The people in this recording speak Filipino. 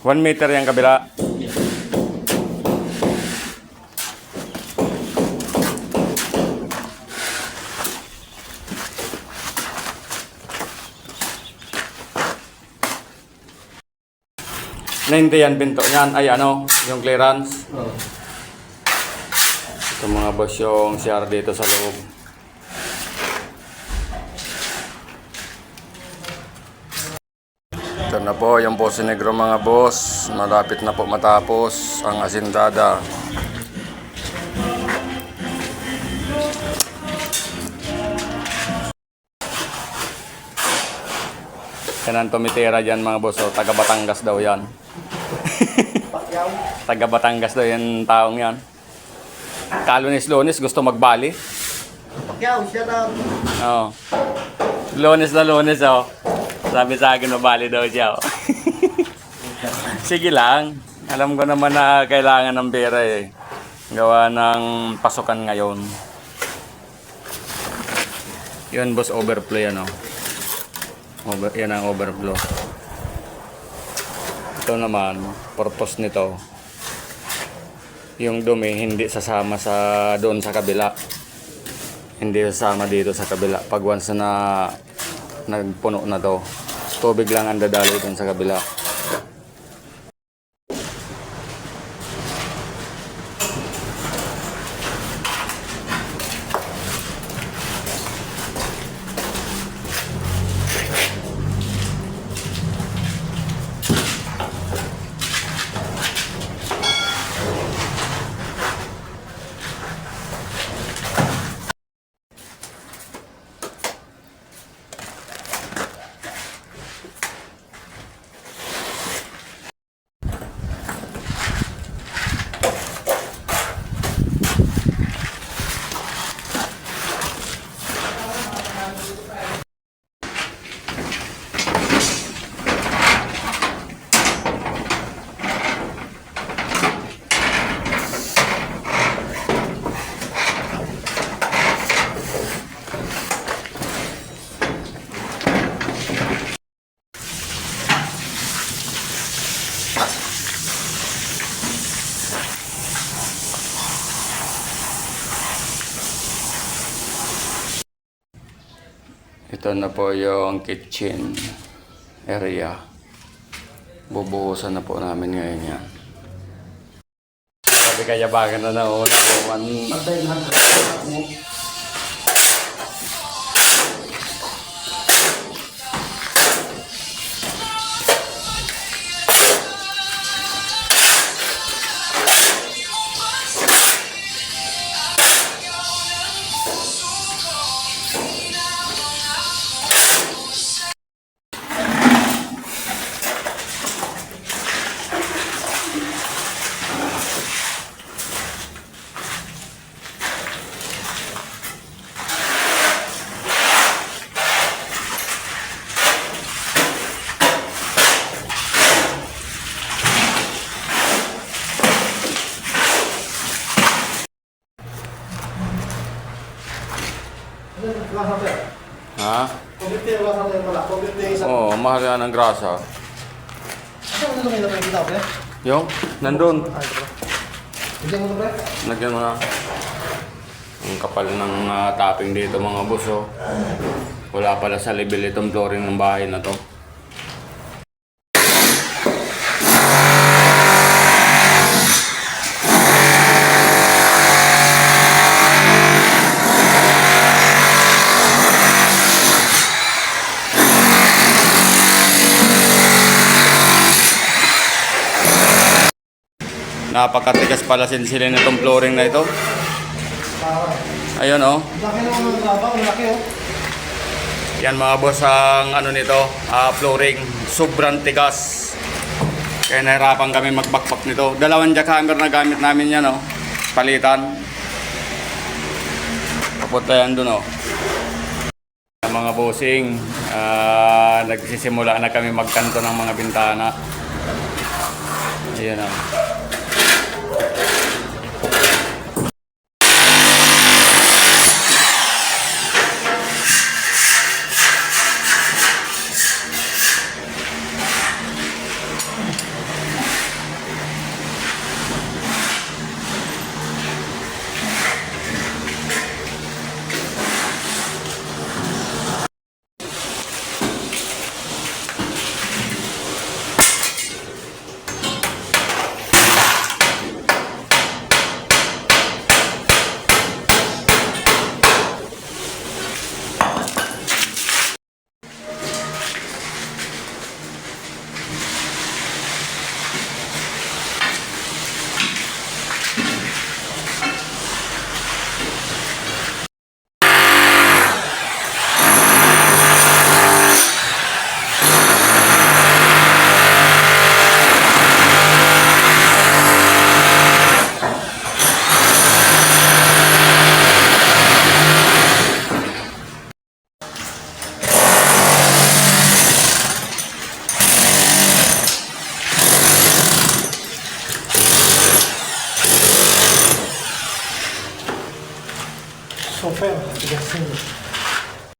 1 meter yung kabila. Na hindi yan binto niyan. Ay ano, yung clearance. Oo. Ito mga boss yung CR dito sa loob. Ito na po yung Poso Negro mga boss. Malapit na po matapos ang asindada. Yan ang tumitira dyan mga boss. O, taga Batangas daw yan. Taga Batangas daw yung taong yan. Kalunis-lunis gusto magbali. Pacquiao, siya na. Oo. Lunes na lunes oh. Sabi sa akin mabali daw siya oh. Sige lang. Alam ko naman na kailangan ng pera eh. Gawa ng pasukan ngayon. Yun boss, overflow yan oh. Yan ang overflow. Ito naman, purpose nito. Yung dumi hindi sasama sa doon sa kabila. Hindi sasama dito sa kabila. Pag once na nagpuno na to, tubig lang ang dadalo doon sa kabila. Ito na po yung kitchen area. Bubuhusan na po namin ngayon yan. Sabi kaya bakit na nauna po man. Ha? Oo, mahal yan ang grasa. Yung? Nandun. Nagyan mo na. Ang kapal ng topping dito mga buso. Wala pala sa level itong flooring ng bahay na to. Napakatigas pala sila nitong flooring na ito. Ayun oh. Laki ng labang, laki oh. Yan mga boss ang ano nito, flooring. Sobrang tigas. Kaya nahirapan kami magbakbak nito. 2 jackhammer na gamit namin yan oh. Palitan. Papunta yan dun oh. Mga bossing, nagsisimula na kami magkanto ng mga bintana. Ayan oh. Super, tigas yun.